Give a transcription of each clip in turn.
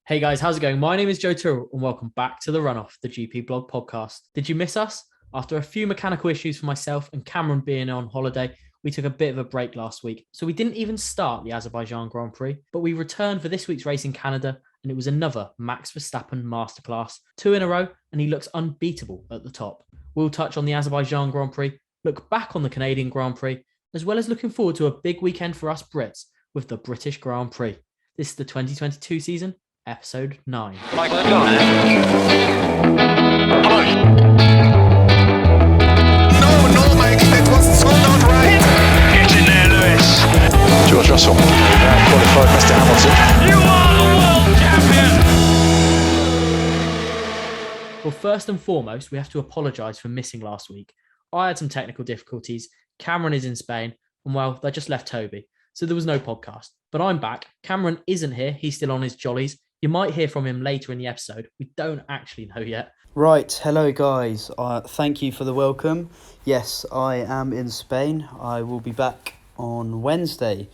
Hey guys, how's it going? My name is Joe Tyrrell and welcome back to The Runoff, the GP Blog podcast. Did you miss us? After a few mechanical issues for myself and Cameron being on holiday, we took a bit of a break last week. So we didn't even start the Azerbaijan Grand Prix, but we returned for this week's race in Canada and it was another Max Verstappen masterclass, 2 in a row, and he looks unbeatable at the top. We'll touch on the Azerbaijan Grand Prix, look back on the Canadian Grand Prix, as well as looking forward to a big weekend for us Brits with the British Grand Prix. This is the 2022 season, Episode 9. Like no, Mike, that was so not right. Get in there, Lewis. George Russell, qualified Mr. Hamilton. You are the world champion. Well, first and foremost, we have to apologise for missing last week. I had some technical difficulties. Cameron is in Spain, and well, they just left Toby. So there was no podcast. But I'm back. Cameron isn't here. He's still on his jollies. You might hear from him later in the episode. We don't actually know yet. Right, hello guys. Thank you for the welcome. Yes, I am in Spain. I will be back on Wednesday.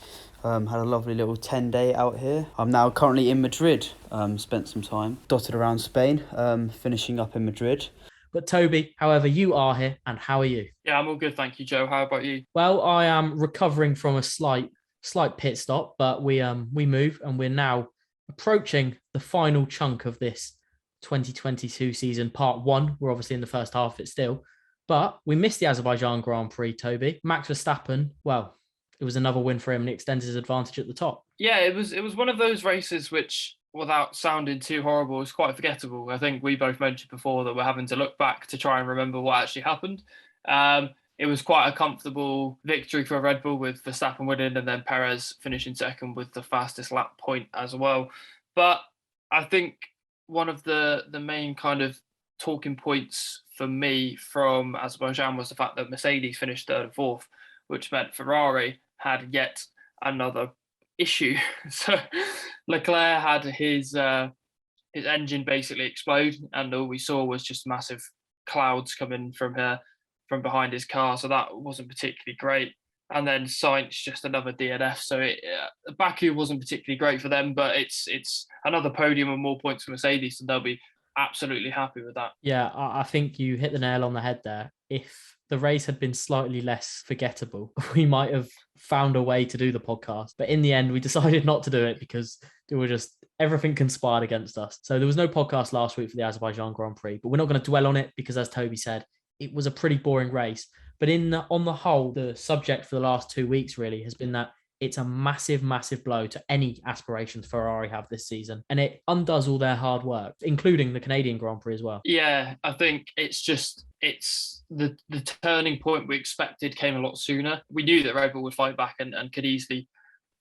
Had a lovely little 10-day out here. I'm now currently in Madrid. Spent some time dotted around Spain, finishing up in Madrid. But Toby, however, you are here, and how are you? Yeah, I'm all good, thank you, Joe. How about you? Well, I am recovering from a slight pit stop, but we move and we're now approaching the final chunk of this 2022 season, part 1. We're obviously in the first half of it still, but we missed the Azerbaijan Grand Prix, Toby. Max Verstappen, well, it was another win for him and he extended his advantage at the top. Yeah, it was one of those races which, without sounding too horrible, was quite forgettable. I think we both mentioned before that we're having to look back to try and remember what actually happened. It was quite a comfortable victory for Red Bull with Verstappen winning and then Perez finishing second with the fastest lap point as well. But I think one of the main kind of talking points for me from Azerbaijan was the fact that Mercedes finished third and fourth, which meant Ferrari had yet another issue. So Leclerc had his engine basically explode, and all we saw was just massive clouds coming from behind his car, so that wasn't particularly great. And then Sainz just another DNF, so Baku wasn't particularly great for them, but it's another podium and more points for Mercedes, and they'll be absolutely happy with that. Yeah, I think you hit the nail on the head there. If the race had been slightly less forgettable, we might have found a way to do the podcast, but in the end we decided not to do it because it was just everything conspired against us. So there was no podcast last week for the Azerbaijan Grand Prix, but we're not going to dwell on it because, as Toby said, it was a pretty boring race. But on the whole, the subject for the last 2 weeks really has been that it's a massive, massive blow to any aspirations Ferrari have this season. And it undoes all their hard work, including the Canadian Grand Prix as well. Yeah, I think it's the turning point we expected came a lot sooner. We knew that Red Bull would fight back and could easily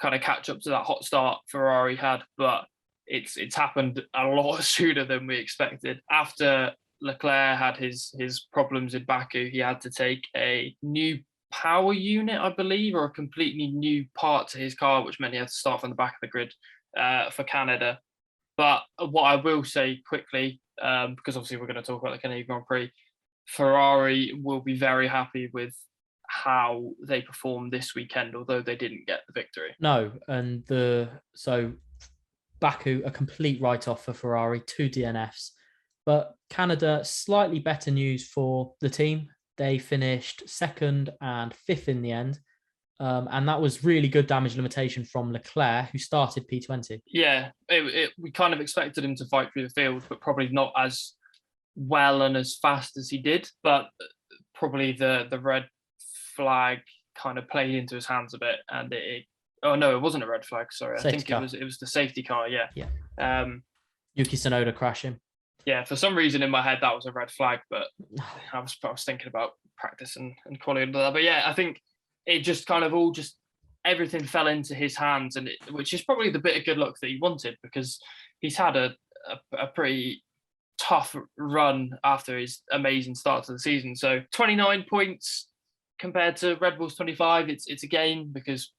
kind of catch up to that hot start Ferrari had, but it's happened a lot sooner than we expected. After Leclerc had his problems in Baku, he had to take a new power unit, I believe, or a completely new part to his car, which meant he had to start from the back of the grid for Canada. But what I will say quickly, because obviously we're going to talk about the Canadian Grand Prix, Ferrari will be very happy with how they performed this weekend, although they didn't get the victory. No, and so Baku, a complete write-off for Ferrari, 2 DNFs. But Canada, slightly better news for the team. They finished 2nd and 5th in the end. And that was really good damage limitation from Leclerc, who started P20. Yeah, we kind of expected him to fight through the field, but probably not as well and as fast as he did. But probably the red flag kind of played into his hands a bit. And it wasn't a red flag, sorry. Safety I think car. it was the safety car, yeah. Yuki Tsunoda crashing. Yeah, for some reason in my head that was a red flag, but I was thinking about practice and quality and all that. But yeah, I think it just kind of everything fell into his hands, which is probably the bit of good luck that he wanted, because he's had a pretty tough run after his amazing start to the season. So 29 points compared to Red Bull's 25, it's a gain because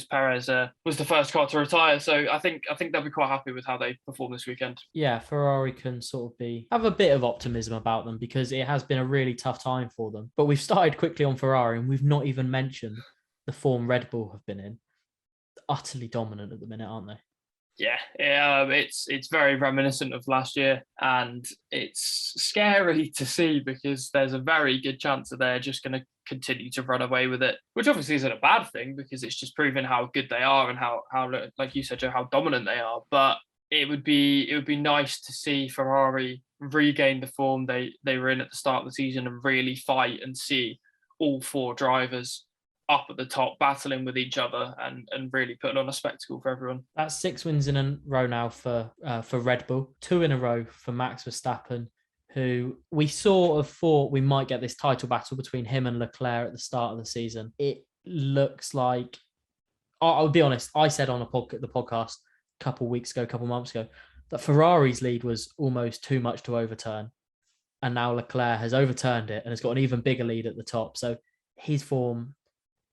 Perez was the first car to retire. So I think they'll be quite happy with how they perform this weekend. Yeah, Ferrari can sort of have a bit of optimism about them because it has been a really tough time for them. But we've started quickly on Ferrari and we've not even mentioned the form Red Bull have been in. Utterly dominant at the minute, aren't they? Yeah, it's very reminiscent of last year, and it's scary to see because there's a very good chance that they're just going to continue to run away with it, which obviously isn't a bad thing because it's just proving how good they are and how like you said, Joe, how dominant they are. But it would be nice to see Ferrari regain the form they were in at the start of the season and really fight and see all four drivers up at the top, battling with each other and really putting on a spectacle for everyone. That's 6 wins in a row now for Red Bull, 2 in a row for Max Verstappen, who we sort of thought we might get this title battle between him and Leclerc at the start of the season. It looks like, I'll be honest, I said on the podcast a couple months ago, that Ferrari's lead was almost too much to overturn. And now Leclerc has overturned it and has got an even bigger lead at the top. So his form,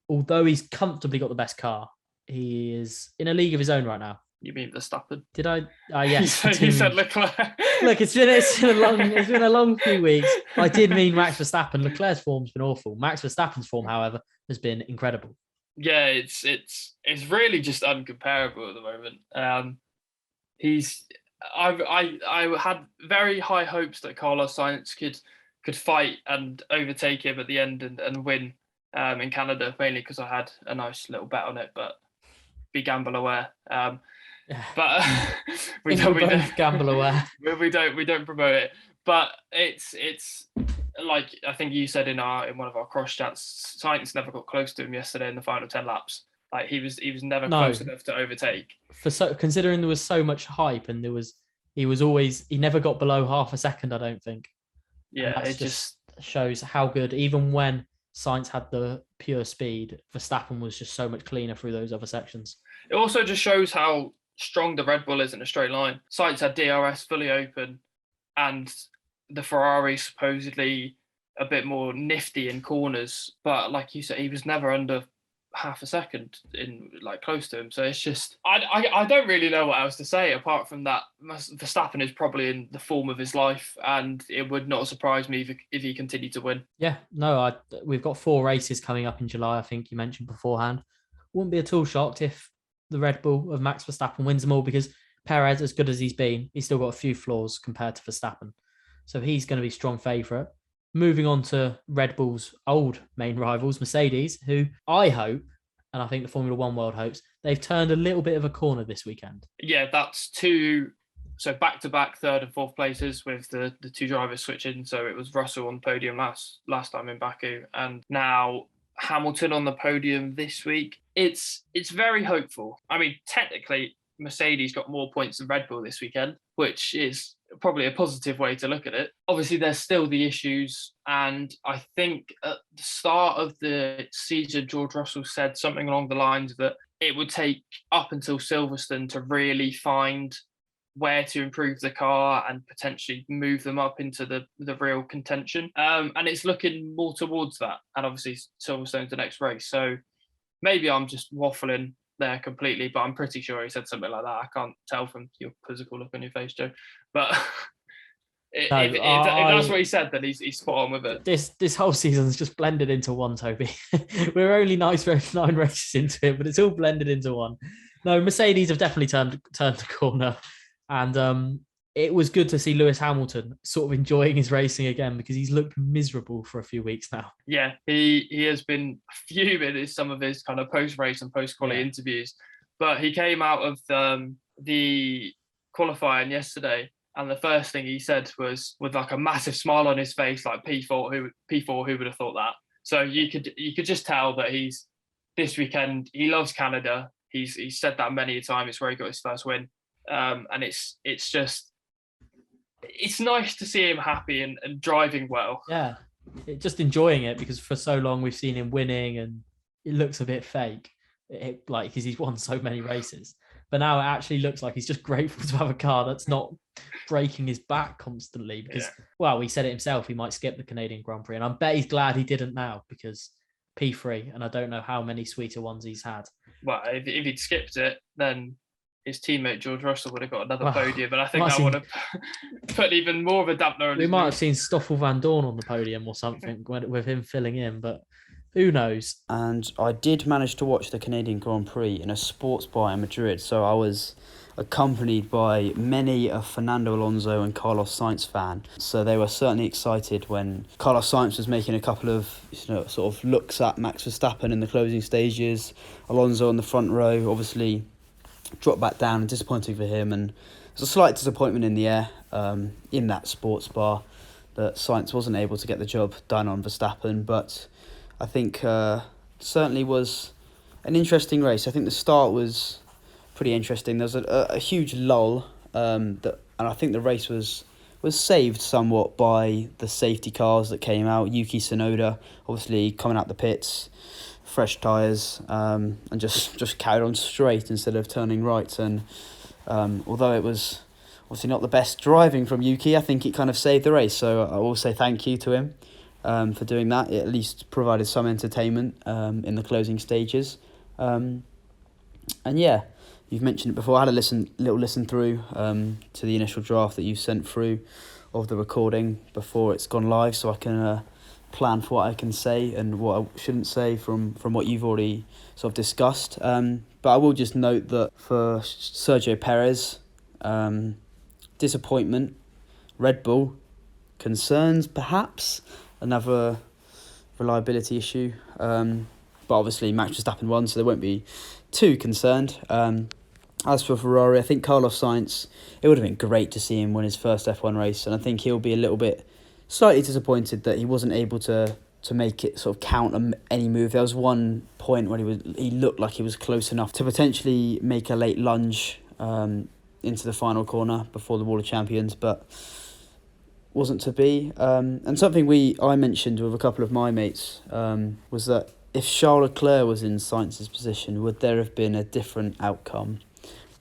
although he's comfortably got the best car, he is in a league of his own right now. You mean Verstappen? Did I? Yes. You said Leclerc. Look, it's been a long few weeks. I did mean Max Verstappen. Leclerc's form's been awful. Max Verstappen's form, however, has been incredible. Yeah, it's really just uncomparable at the moment. I had very high hopes that Carlos Sainz could fight and overtake him at the end and win in Canada, mainly because I had a nice little bet on it, but be gamble aware. But we don't gamble aware. We don't promote it. But it's like I think you said in one of our cross chats, Sainz never got close to him yesterday in the final 10 laps. Like he was never close enough to overtake. Considering there was so much hype and he never got below half a second, I don't think. Yeah, it just shows how good, even when Sainz had the pure speed, Verstappen was just so much cleaner through those other sections. It also just shows how strong the Red Bull is in a straight line. Sainz had DRS fully open, and the Ferrari supposedly a bit more nifty in corners, but like you said, he was never under half a second in like close to him. So it's just I don't really know what else to say apart from that Verstappen is probably in the form of his life, and it would not surprise me if he continued to win. Yeah, no, we've got 4 races coming up in July, I think you mentioned beforehand. Wouldn't be at all shocked if the Red Bull of Max Verstappen wins them all, because Perez, as good as he's been, he's still got a few flaws compared to Verstappen. So he's going to be strong favourite. Moving on to Red Bull's old main rivals, Mercedes, who I hope, and I think the Formula One world hopes, they've turned a little bit of a corner this weekend. Yeah, that's 2. So back-to-back 3rd and 4th places with the 2 drivers switching. So it was Russell on the podium last time in Baku, and now Hamilton on the podium this week. It's very hopeful. I mean, technically, Mercedes got more points than Red Bull this weekend, which is probably a positive way to look at it. Obviously, there's still the issues, and I think at the start of the season, George Russell said something along the lines that it would take up until Silverstone to really find where to improve the car and potentially move them up into the real contention. And it's looking more towards that. And obviously, Silverstone's the next race. So maybe I'm just waffling there completely, but I'm pretty sure he said something like that. I can't tell from your quizzical look on your face, Joe. But if that's what he said, then he's spot on with it. This whole season's just blended into one, Toby. We're only 9 races into it, but it's all blended into one. No, Mercedes have definitely turned the corner, and it was good to see Lewis Hamilton sort of enjoying his racing again, because he's looked miserable for a few weeks now. Yeah, he has been fuming in some of his kind of post-race and post-quali interviews, but he came out of the qualifying yesterday, and the first thing he said was with like a massive smile on his face, like P4, who would have thought that? So you could just tell that he's this weekend. He loves Canada. He's said that many a time. It's where he got his first win, and it's nice to see him happy and driving well. Yeah, just enjoying it, because for so long we've seen him winning and it looks a bit fake, like because he's won so many races. But now it actually looks like he's just grateful to have a car that's not breaking his back constantly, because, well, he said it himself, he might skip the Canadian Grand Prix. And I bet he's glad he didn't now, because P3, and I don't know how many sweeter ones he's had. Well, if he'd skipped it, then his teammate George Russell would have got another podium, but I think that would have put even more of a dampener on his We might have seen Stoffel Van Dorn on the podium or something with him filling in, but Who knows? And I did manage to watch the Canadian Grand Prix in a sports bar in Madrid, so I was accompanied by many a Fernando Alonso and Carlos Sainz fan. So they were certainly excited when Carlos Sainz was making a couple of sort of looks at Max Verstappen in the closing stages. Alonso on the front row obviously dropped back down, and disappointing for him, and there's a slight disappointment in the air in that sports bar that Sainz wasn't able to get the job done on Verstappen, but I think certainly was an interesting race. I think the start was pretty interesting. There was a huge lull, and I think the race was saved somewhat by the safety cars that came out. Yuki Tsunoda obviously coming out the pits, fresh tyres, and just carried on straight instead of turning right. And although it was obviously not the best driving from Yuki, I think it kind of saved the race. So I will say thank you to him for doing that. It at least provided some entertainment in the closing stages. And yeah, you've mentioned it before. I had a little listen through to the initial draft that you sent through of the recording before it's gone live, so I can plan for what I can say and what I shouldn't say from what you've already sort of discussed. But I will just note that for Sergio Perez, disappointment, Red Bull, concerns perhaps, another reliability issue. But obviously Max Verstappen won, so they won't be too concerned. As for Ferrari, I think Carlos Sainz, it would have been great to see him win his first F1 race, and I think he'll be a little bit slightly disappointed that he wasn't able to make it sort of count on any move. There was one point when he looked like he was close enough to potentially make a late lunge into the final corner before the Wall of Champions, but wasn't to be. And something I mentioned with a couple of my mates was that if Charles Leclerc was in Sainz's position, would there have been a different outcome?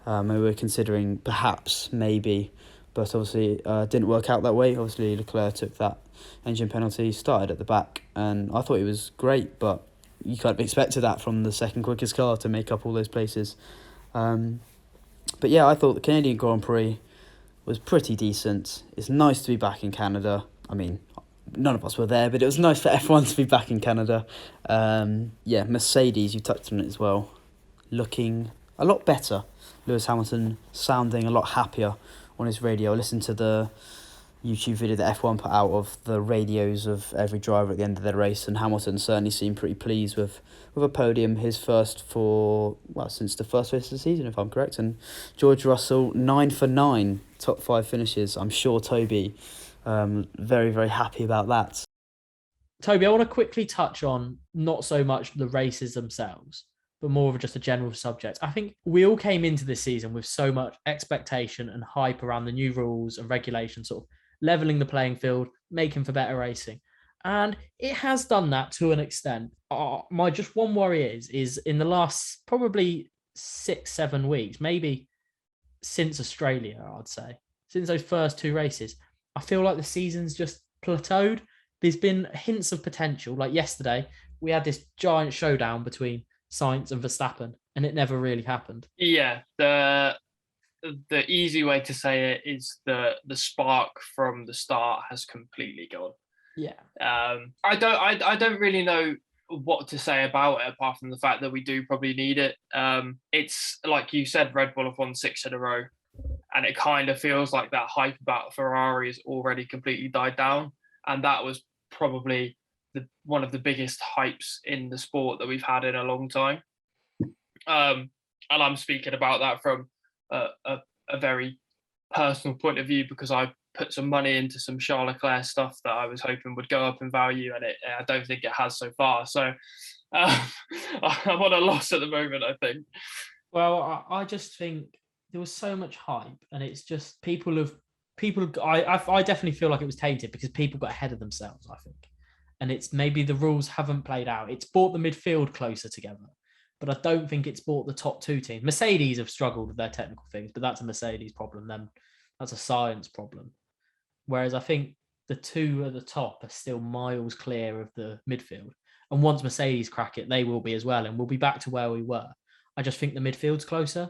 We were considering perhaps, maybe, but obviously didn't work out that way. Obviously Leclerc took that engine penalty, started at the back, and I thought he was great, but you kind of expected that from the second quickest car to make up all those places. But yeah, I thought the Canadian Grand Prix was pretty decent. It's nice to be back in Canada. I mean, none of us were there, but it was nice for F1 to be back in Canada. Yeah, Mercedes, you touched on it as well, looking a lot better. Lewis Hamilton sounding a lot happier on his radio. I listened to the YouTube video that F1 put out of the radios of every driver at the end of their race, and Hamilton certainly seemed pretty pleased with a podium, his first since the first race of the season, if I'm correct. And George Russell, 9 for 9, top 5 finishes. I'm sure Toby, very, very happy about that. Toby, I want to quickly touch on not so much the races themselves, but more of just a general subject. I think we all came into this season with so much expectation and hype around the new rules and regulations, sort of leveling the playing field, making for better racing. And it has done that to an extent. My just one worry is in the last probably 6-7 weeks, maybe since Australia, I'd say, since those first 2 races, I feel like the season's just plateaued. There's been hints of potential. Like yesterday, we had this giant showdown between Sainz and Verstappen, and it never really happened. Yeah, the easy way to say it is the spark from the start has completely gone. Yeah. I don't really know what to say about it apart from the fact that we do probably need it. It's like you said, Red Bull have won 6 in a row, and it kind of feels like that hype about Ferrari has already completely died down, and that was probably one of the biggest hypes in the sport that we've had in a long time. And I'm speaking about that from a very personal point of view, because I put some money into some Charles Leclerc stuff that I was hoping would go up in value, and I don't think it has so far. So I'm on a loss at the moment, I think. Well, I just think there was so much hype, and it's just I definitely feel like it was tainted because people got ahead of themselves, I think. And it's maybe the rules haven't played out. It's brought the midfield closer together, but I don't think it's brought the top 2 teams. Mercedes have struggled with their technical things, but that's a Mercedes problem. Then that's a science problem. Whereas I think the 2 at the top are still miles clear of the midfield. And once Mercedes crack it, they will be as well. And we'll be back to where we were. I just think the midfield's closer.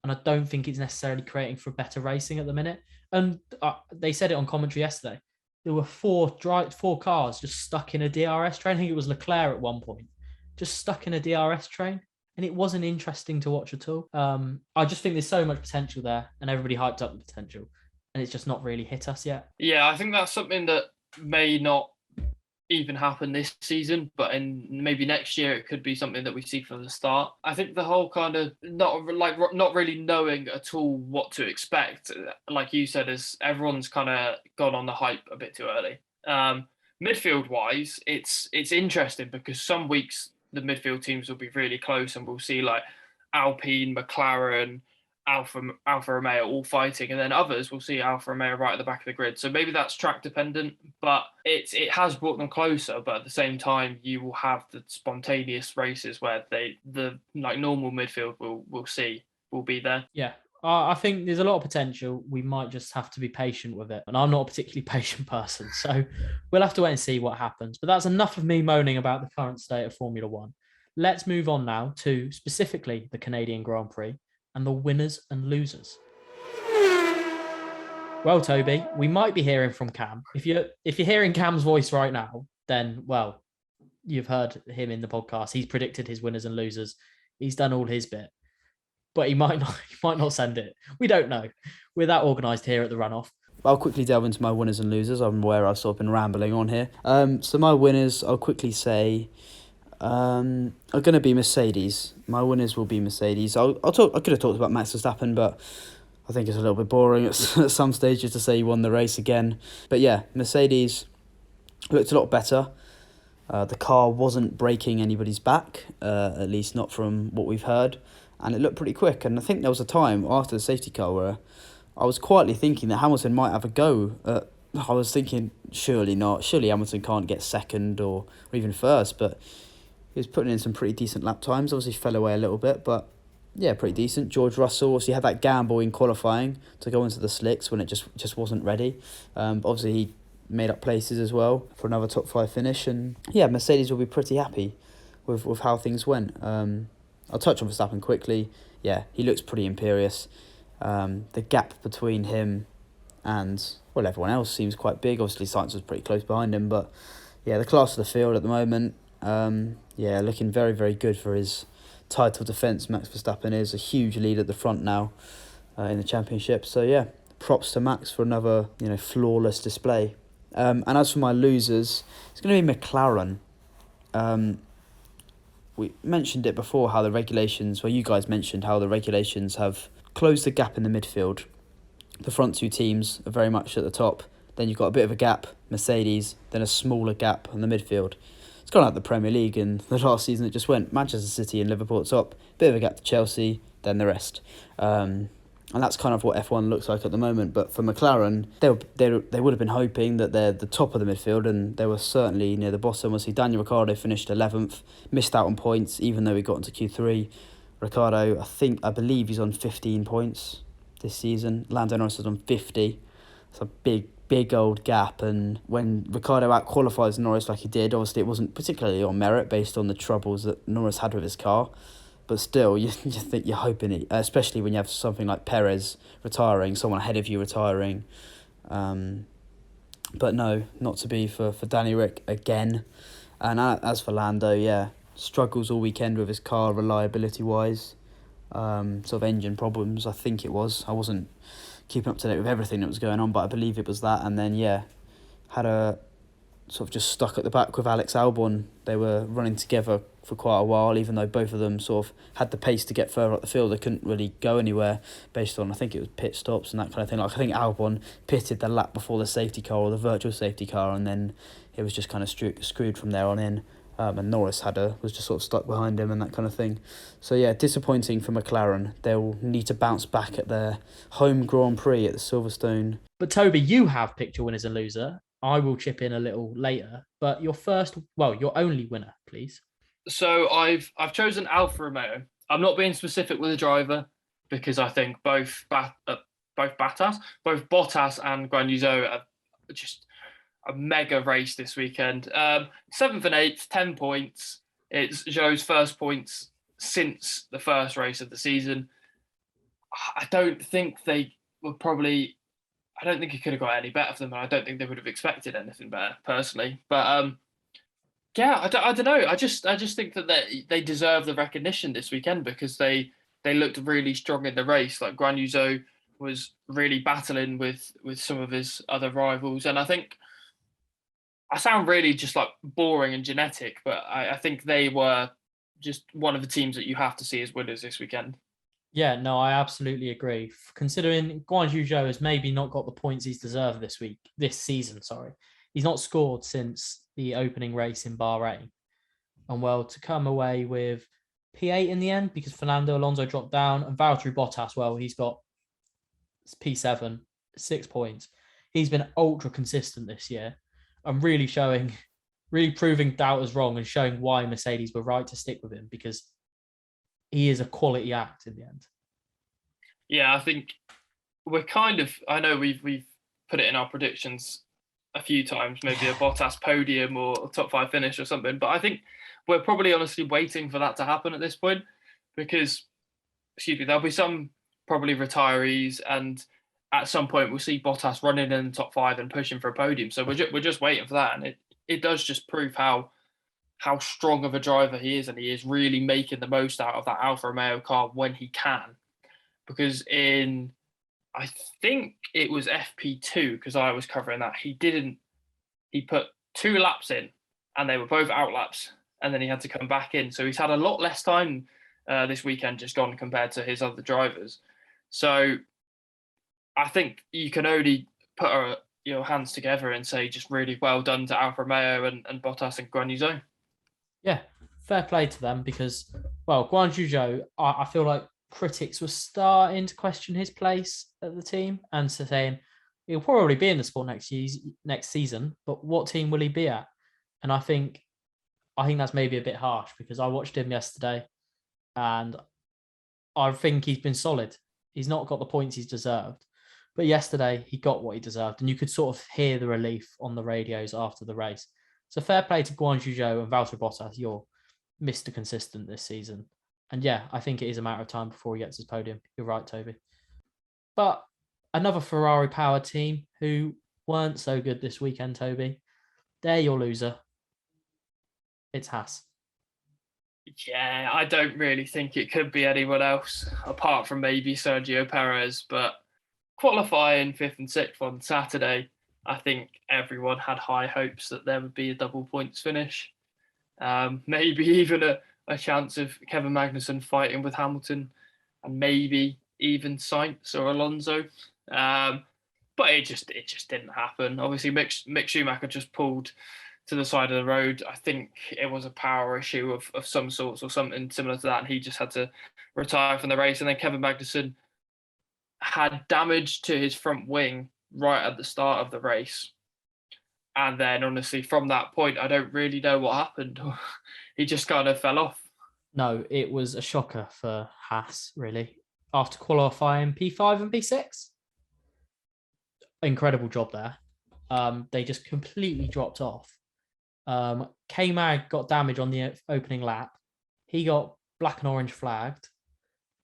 And I don't think it's necessarily creating for better racing at the minute. And they said it on commentary yesterday. there were four cars just stuck in a DRS train. I think it was Leclerc at one point, just stuck in a DRS train. And it wasn't interesting to watch at all. I just think there's so much potential there, and everybody hyped up the potential, and it's just not really hit us yet. Yeah, I think that's something that may not even happen this season, but in maybe next year it could be something that we see from the start. I think the whole kind of not really knowing at all what to expect, like you said, is everyone's kind of gone on the hype a bit too early. Midfield wise, it's interesting because some weeks the midfield teams will be really close, and we'll see like Alpine, McLaren, Alfa Romeo all fighting, and then others will see Alfa Romeo right at the back of the grid. So maybe that's track dependent, but it has brought them closer. But at the same time, you will have the spontaneous races where the normal midfield will be there. Yeah. I think there's a lot of potential. We might just have to be patient with it. And I'm not a particularly patient person. So we'll have to wait and see what happens. But that's enough of me moaning about the current state of Formula One. Let's move on now to specifically the Canadian Grand Prix and the winners and losers. Well, Toby, we might be hearing from Cam. If you're hearing Cam's voice right now, then, well, you've heard him in the podcast. He's predicted his winners and losers. He's done all his bit. But he might not send it. We don't know. We're that organised here at the Runoff. I'll quickly delve into my winners and losers. I'm aware I've sort of been rambling on here. So my winners, I'll quickly say, are going to be Mercedes. My winners will be Mercedes. I could have talked about Max Verstappen, but I think it's a little bit boring at some stages to say he won the race again. But yeah, Mercedes looked a lot better. The car wasn't breaking anybody's back, at least not from what we've heard. And it looked pretty quick. And I think there was a time after the safety car where I was quietly thinking that Hamilton might have a go. I was thinking, surely not. Surely Hamilton can't get second or even first. But he was putting in some pretty decent lap times. Obviously fell away a little bit, but yeah, pretty decent. George Russell obviously had that gamble in qualifying to go into the slicks when it just wasn't ready. But obviously he made up places as well for another top 5 finish. And yeah, Mercedes will be pretty happy with how things went. I'll touch on Verstappen quickly. Yeah, he looks pretty imperious. The gap between him and, well, everyone else seems quite big. Obviously, Sainz was pretty close behind him. But, yeah, the class of the field at the moment, looking very, very good for his title defence. Max Verstappen is a huge lead at the front now in the championship. So, yeah, props to Max for another, flawless display. And as for my losers, it's going to be McLaren. We mentioned it before, how the regulations, you guys mentioned how the regulations have closed the gap in the midfield. The front two teams are very much at the top. Then you've got a bit of a gap, Mercedes, then a smaller gap in the midfield. It's kind of like the Premier League in the last season. It just went Manchester City and Liverpool at the top, bit of a gap to Chelsea, then the rest. And that's kind of what F1 looks like at the moment. But for McLaren, they would have been hoping that they're the top of the midfield, and they were certainly near the bottom. Obviously, Daniel Ricciardo finished 11th, missed out on points, even though he got into Q3. Ricciardo, I believe he's on 15 points this season. Lando Norris is on 50. It's a big old gap. And when Ricciardo out-qualifies Norris like he did, obviously it wasn't particularly on merit based on the troubles that Norris had with his car. But still, you think you're hoping it, especially when you have something like Perez retiring, someone ahead of you retiring. But no, not to be for Danny Rick again. And as for Lando, struggles all weekend with his car reliability-wise. Sort of engine problems, I think it was. I wasn't keeping up to date with everything that was going on, but I believe it was that. And then, had a sort of just stuck at the back with Alex Albon. They were running together for quite a while, even though both of them sort of had the pace to get further up the field. They couldn't really go anywhere based on, I think it was pit stops and that kind of thing. I think Albon pitted the lap before the safety car or the virtual safety car, and then it was just kind of screwed from there on in. And Norris was just sort of stuck behind him and that kind of thing. So yeah, disappointing for McLaren. They'll need to bounce back at their home Grand Prix at the Silverstone. But Toby, you have picked your winners and loser. I will chip in a little later. But your only winner, please. So I've chosen Alfa Romeo. I'm not being specific with the driver because I think both Bottas and Guan Yu Zhou are just a mega race this weekend. 7th and 8th, 10 points. It's Zhou's first points since the first race of the season. I don't think they were probably I don't think he could have got any better for them, and I don't think they would have expected anything better, personally. But yeah, I don't know. I just think that they deserve the recognition this weekend because they looked really strong in the race. Like Guan Yu Zhou was really battling with some of his other rivals, and I think I sound really just like boring and genetic, but I think they were just one of the teams that you have to see as winners this weekend. Yeah, no, I absolutely agree. Considering Guan Yu Zhou has maybe not got the points he's deserved this season, sorry. He's not scored since the opening race in Bahrain. And well, to come away with P8 in the end because Fernando Alonso dropped down and Valtteri Bottas, well, he's got P7, 6 points. He's been ultra consistent this year and really proving doubters wrong and showing why Mercedes were right to stick with him because he is a quality act in the end. Yeah, I think I know we've put it in our predictions a few times, maybe a Bottas podium or a top 5 finish or something, but I think we're probably honestly waiting for that to happen at this point because, there'll be some probably retirees and at some point we'll see Bottas running in the top 5 and pushing for a podium. So we're just waiting for that, and it does just prove how strong of a driver he is, and he is really making the most out of that Alfa Romeo car when he can. Because I think it was FP2, because I was covering that, he put 2 laps in, and they were both out laps, and then he had to come back in. So he's had a lot less time this weekend just gone compared to his other drivers. So I think you can only put your hands together and say just really well done to Alfa Romeo and Bottas and Guan Yu Zhou. Yeah, fair play to them because, well, Guan Yu Zhou, I feel like critics were starting to question his place at the team and saying he'll probably be in the sport next season, but what team will he be at? And I think that's maybe a bit harsh because I watched him yesterday and I think he's been solid. He's not got the points he's deserved. But yesterday, he got what he deserved. And you could sort of hear the relief on the radios after the race. So fair play to Guan Yu Zhou and Valtteri Bottas. You're Mr. Consistent this season. And yeah, I think it is a matter of time before he gets his podium. You're right, Toby. But another Ferrari-powered team who weren't so good this weekend, Toby. They're your loser. It's Haas. Yeah, I don't really think it could be anyone else apart from maybe Sergio Perez, but qualifying 5th and 6th on Saturday, I think everyone had high hopes that there would be a double points finish. Maybe even a chance of Kevin Magnussen fighting with Hamilton and maybe even Sainz or Alonso. But it just didn't happen. Obviously, Mick Schumacher just pulled to the side of the road. I think it was a power issue of some sorts or something similar to that, and he just had to retire from the race. And then Kevin Magnussen had damage to his front wing right at the start of the race. And then, honestly, from that point, I don't really know what happened. He just kind of fell off. No, it was a shocker for Haas, really. After qualifying P5 and P6. Incredible job there. They just completely dropped off. K-Mag got damage on the opening lap. He got black and orange flagged.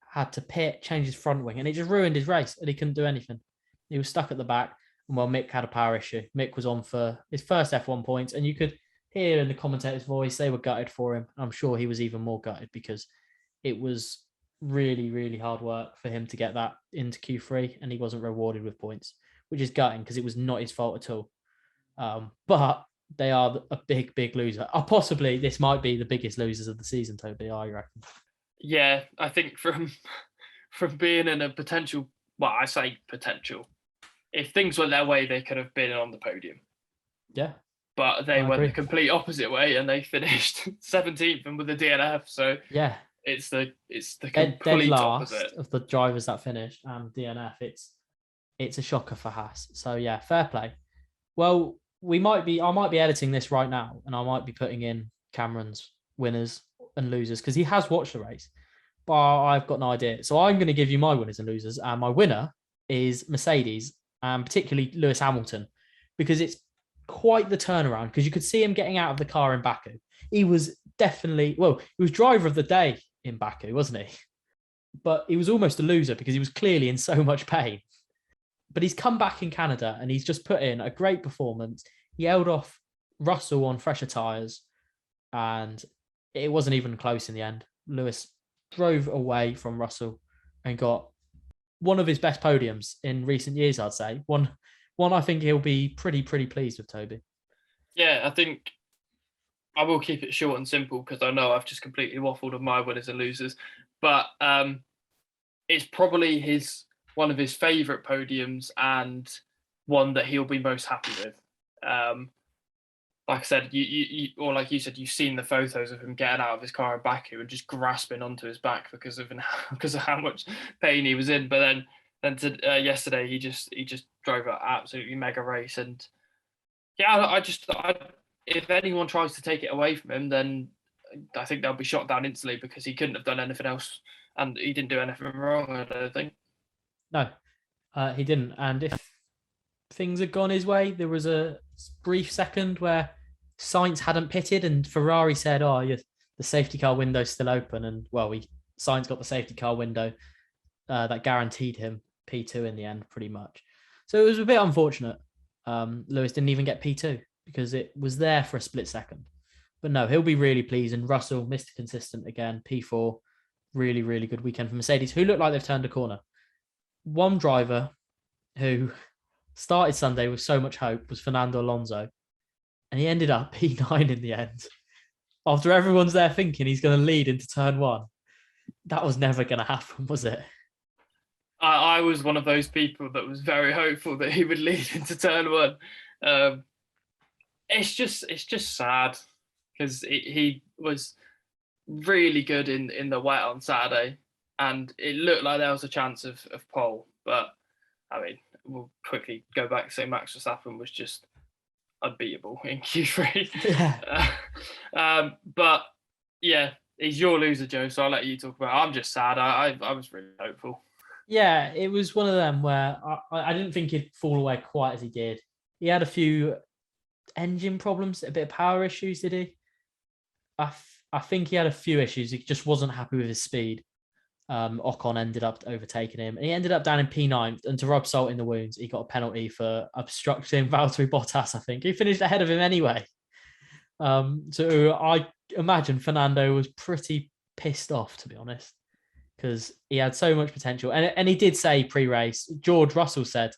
Had to pit, change his front wing, and it just ruined his race, and he couldn't do anything. He was stuck at the back, and well, Mick had a power issue. Mick was on for his first F1 points, and you could hear in the commentator's voice, they were gutted for him. I'm sure he was even more gutted because it was really, really hard work for him to get that into Q3, and he wasn't rewarded with points, which is gutting because it was not his fault at all. But they are a big, big loser. Possibly this might be the biggest losers of the season, Toby, I reckon. Yeah, I think from being in a potential, well, I say potential, if things went their way, they could have been on the podium. Yeah. But they went the complete opposite way and they finished 17th and with the DNF. So yeah, it's the complete last opposite of the drivers that finished and DNF. It's a shocker for Haas. So yeah, fair play. Well, I might be editing this right now and I might be putting in Cameron's winners and losers because he has watched the race, but I've got no idea. So I'm going to give you my winners and losers, and my winner is Mercedes, and particularly Lewis Hamilton, because it's quite the turnaround. Because you could see him getting out of the car in Baku. He was definitely he was driver of the day in Baku, wasn't he? But he was almost a loser because he was clearly in so much pain. But he's come back in Canada and he's just put in a great performance. He held off Russell on fresher tyres, and it wasn't even close in the end. Lewis drove away from Russell and got one of his best podiums in recent years, I'd say. One I think he'll be pretty pleased with, Toby. Yeah, I think I will keep it short and simple because I know I've just completely waffled on my winners and losers. But it's probably one of his favourite podiums and one that he'll be most happy with. Like I said, or like you said, you've seen the photos of him getting out of his car in Baku and just grasping onto his back because of how much pain he was in. But then yesterday he just drove an absolutely mega race, and yeah, if anyone tries to take it away from him, then I think they'll be shot down instantly because he couldn't have done anything else, and he didn't do anything wrong, I don't think. No, he didn't. And if things had gone his way, there was a brief second where Sainz hadn't pitted and Ferrari said, the safety car window's still open. And Sainz got the safety car window that guaranteed him P2 in the end, pretty much. So it was a bit unfortunate. Lewis didn't even get P2 because it was there for a split second. But no, he'll be really pleased. And Russell, Mr. Consistent again, P4. Really, really good weekend for Mercedes, who look like they've turned a corner. One driver who started Sunday with so much hope was Fernando Alonso, and he ended up P9 in the end. After everyone's there thinking he's going to lead into turn one, that was never going to happen, was it? I was one of those people that was very hopeful that he would lead into turn one. It's just sad because he was really good in the wet on Saturday, and it looked like there was a chance of pole. But I mean, we'll quickly go back and say Max Verstappen was just unbeatable in Q3. Yeah. But yeah, he's your loser, Joe, so I'll let you talk about it. I'm just sad. I was really hopeful. Yeah, it was one of them where I didn't think he'd fall away quite as he did. He had a few engine problems, a bit of power issues, did he? I think he had a few issues. He just wasn't happy with his speed. Ocon ended up overtaking him, and he ended up down in P9. And to rub salt in the wounds, he got a penalty for obstructing Valtteri Bottas. I think he finished ahead of him anyway. So I imagine Fernando was pretty pissed off, to be honest, because he had so much potential. And he did say pre-race, George Russell said,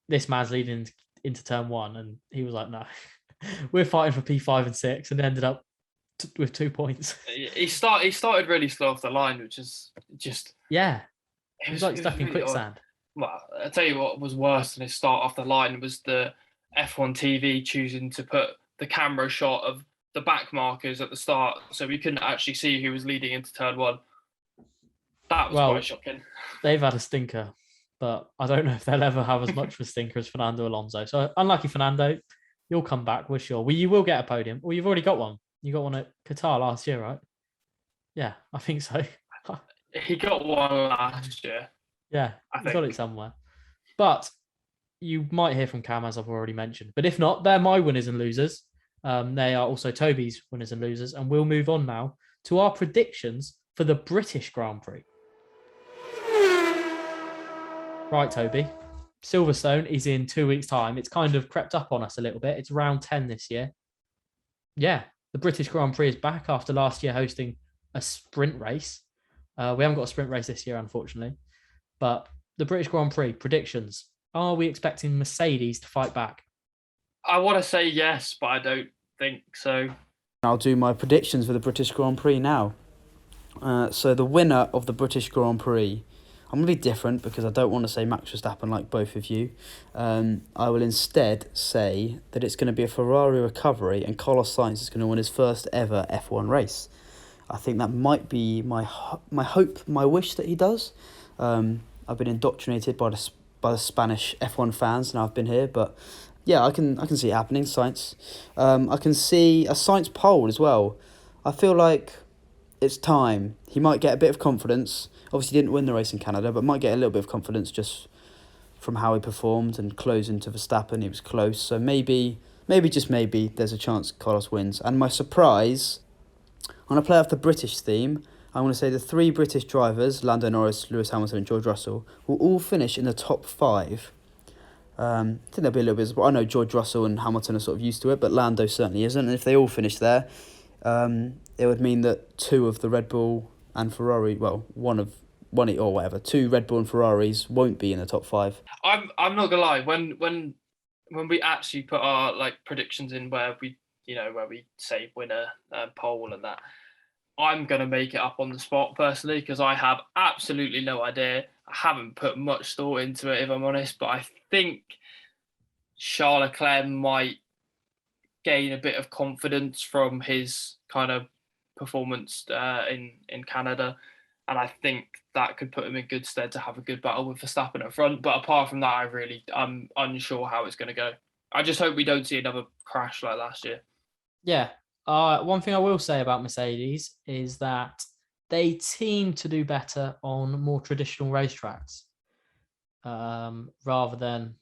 "This man's leading into turn one," and he was like, "No, we're fighting for P5 and 6," and ended up with 2 points. He started really slow off the line, which is just he was like stuck in quicksand. Well, I tell you what was worse than his start off the line was the F1 TV choosing to put the camera shot of the back markers at the start, so we couldn't actually see who was leading into turn one. That was quite shocking. They've had a stinker, but I don't know if they'll ever have as much of a stinker as Fernando Alonso. So unlucky Fernando, you'll come back, we're sure. Well, you will get a podium. Well, you've already got one. You got one at Qatar last year, right? Yeah, I think so. He got one last year. Yeah, he's got it somewhere. But you might hear from Cam, as I've already mentioned. But if not, they're my winners and losers. They are also Toby's winners and losers. And we'll move on now to our predictions for the British Grand Prix. Right, Toby. Silverstone is in 2 weeks' time. It's kind of crept up on us a little bit. It's round 10 this year. Yeah, the British Grand Prix is back after last year hosting a sprint race. We haven't got a sprint race this year, unfortunately. But the British Grand Prix, predictions. Are we expecting Mercedes to fight back? I want to say yes, but I don't think so. I'll do my predictions for the British Grand Prix now. So the winner of the British Grand Prix, I'm going to be different because I don't want to say Max Verstappen like both of you. I will instead say that it's going to be a Ferrari recovery and Carlos Sainz is going to win his first ever F1 race. I think that might be my hope, my wish that he does. I've been indoctrinated by the Spanish F1 fans and I've been here, but yeah, I can see it happening, Sainz. I can see a Sainz pole as well. I feel like it's time. He might get a bit of confidence. Obviously, he didn't win the race in Canada, but might get a little bit of confidence just from how he performed and closing to Verstappen. He was close. So maybe, just maybe, there's a chance Carlos wins. And my surprise, I'm going to play off the British theme. I'm going to say the 3 British drivers, Lando Norris, Lewis Hamilton and George Russell, will all finish in the top 5. I think there'll be a little bit. I know George Russell and Hamilton are sort of used to it, but Lando certainly isn't. And if they all finish there, it would mean that 2 of the Red Bull and Ferrari, well, two Red Bull and Ferraris won't be in the top 5. I'm not gonna lie. When we actually put our predictions in, where we say winner, pole, and that, I'm gonna make it up on the spot personally, because I have absolutely no idea. I haven't put much thought into it, if I'm honest, but I think Charles Leclerc might gain a bit of confidence from his kind of performance in Canada, and I think that could put him in good stead to have a good battle with Verstappen up front. But apart from that, I'm unsure how it's going to go. I just hope we don't see another crash like last year. Yeah. One thing I will say about Mercedes is that they seem to do better on more traditional racetracks, rather than,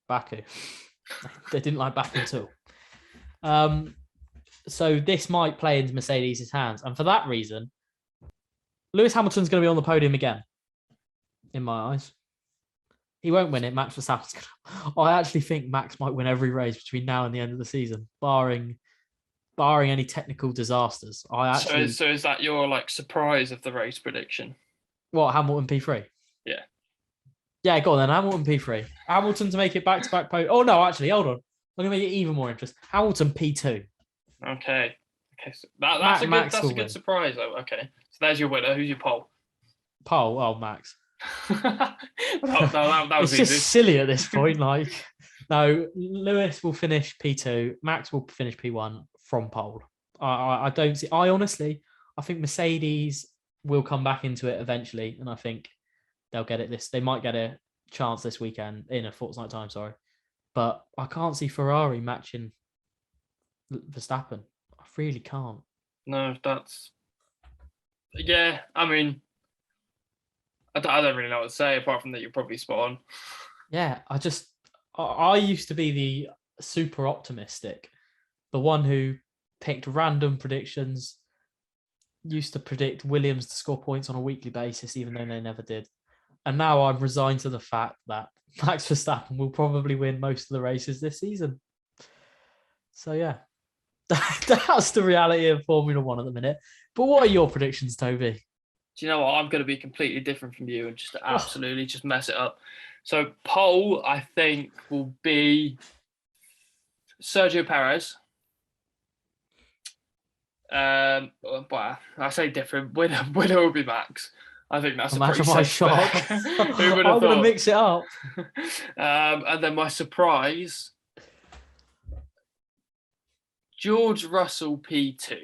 Baku. They didn't like Baku at all. So this might play into Mercedes' hands. And for that reason, Lewis Hamilton's going to be on the podium again, in my eyes. He won't win it. Max Verstappen's going to... I actually think Max might win every race between now and the end of the season, barring any technical disasters. So is that your surprise of the race prediction? What, Hamilton P3? Yeah. Yeah, go on then. Hamilton P3. Hamilton to make it back-to-back podium. Oh, no, actually, hold on. I'm going to make it even more interesting. Hamilton P2. Okay. So that's a good surprise, though. Okay. So there's your winner. Who's your pole? Pole? Oh, Max. that was it's easy. Just silly at this point. No, Lewis will finish P2. Max will finish P1 from pole. I don't see... I think Mercedes will come back into it eventually, and I think they'll get it they might get a chance this weekend, in a fortnight time, sorry. But I can't see Ferrari matching Verstappen. I really can't. No, that's... Yeah, I mean, I don't really know what to say, apart from that you're probably spot on. Yeah, I used to be the super optimistic, the one who picked random predictions, used to predict Williams to score points on a weekly basis, even though they never did. And now I'm resigned to the fact that Max Verstappen will probably win most of the races this season. So, yeah, that's the reality of Formula One at the minute. But what are your predictions, Toby? Do you know what? I'm going to be completely different from you and just absolutely just mess it up. So, pole, I think, will be Sergio Perez. But I say different. Winner will be Max. I think that's Imagine a pretty my safe shock. bet. I'm going to mix it up. And then my surprise, George Russell P2.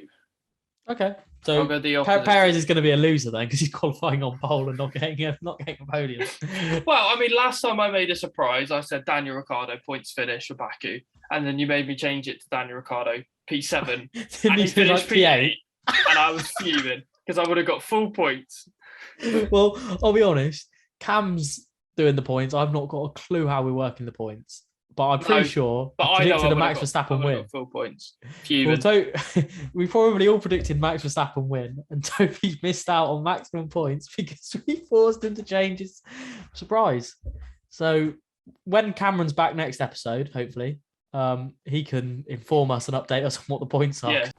Okay. So Perez is going to be a loser then, because he's qualifying on pole and not getting a podium. Well, I mean, last time I made a surprise, I said Daniel Ricciardo points finish for Baku, and then you made me change it to Daniel Ricciardo P7, and he finished P8, and I was fuming because I would have got full points. Well, I'll be honest, Cam's doing the points. I've not got a clue how we're working the points, but I'm pretty sure I predicted a Max Verstappen win. Full points. Well, we probably all predicted Max Verstappen win, and Toby missed out on maximum points because we forced him to change his surprise. So when Cameron's back next episode, hopefully, he can inform us and update us on what the points are. Yeah.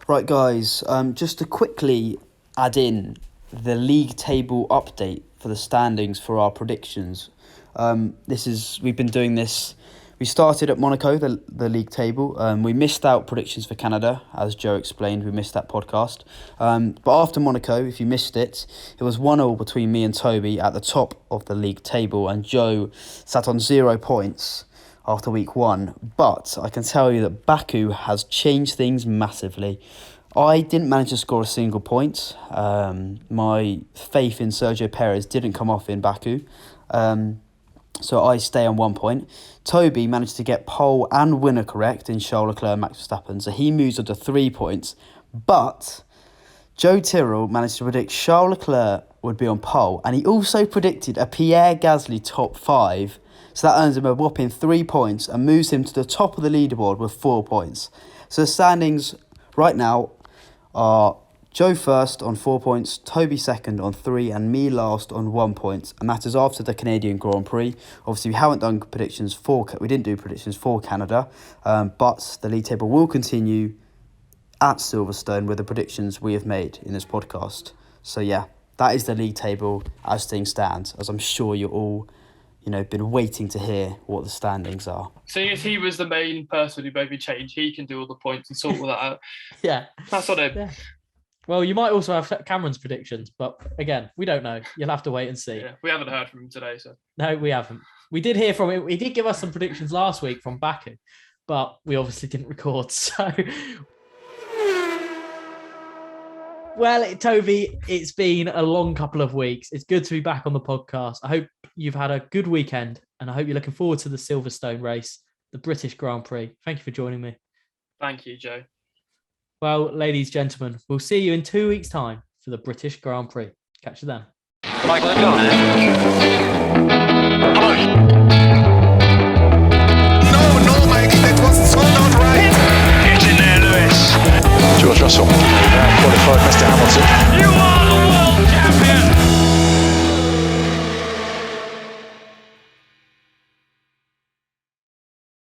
Right, guys, just to quickly add in the league table update for the standings for our predictions. We've been doing this. We started at Monaco, the league table. We missed out predictions for Canada, as Joe explained. We missed that podcast. But after Monaco, if you missed it, it was 1-1 between me and Toby at the top of the league table, and Joe sat on 0 points after week 1. But I can tell you that Baku has changed things massively. I didn't manage to score a single point. My faith in Sergio Perez didn't come off in Baku. So I stay on 1 point. Toby managed to get pole and winner correct in Charles Leclerc and Max Verstappen, so he moves on to 3 points. But Joe Tyrrell managed to predict Charles Leclerc would be on pole, and he also predicted a Pierre Gasly top 5. So that earns him a whopping 3 points and moves him to the top of the leaderboard with 4 points. So the standings right now are Joe first on 4 points, Toby second on 3, and me last on 1 point. And that is after the Canadian Grand Prix. Obviously, we didn't do predictions for Canada, but the league table will continue at Silverstone with the predictions we have made in this podcast. So yeah, that is the league table as things stand, as I'm sure you're all, been waiting to hear what the standings are. Seeing as he was the main person who made me change, he can do all the points and sort all that out. Yeah. That's on him. Yeah. Well, you might also have Cameron's predictions, but again, we don't know. You'll have to wait and see. Yeah, we haven't heard from him today, so. No, we haven't. We did hear from him. He did give us some predictions last week from Baku, but we obviously didn't record. So, well, Toby, it's been a long couple of weeks. It's good to be back on the podcast. I hope you've had a good weekend, and I hope you're looking forward to the Silverstone race, the British Grand Prix. Thank you for joining me. Thank you, Joe. Well, ladies, gentlemen, we'll see you in 2 weeks' time for the British Grand Prix. Catch you then. Michael, go on.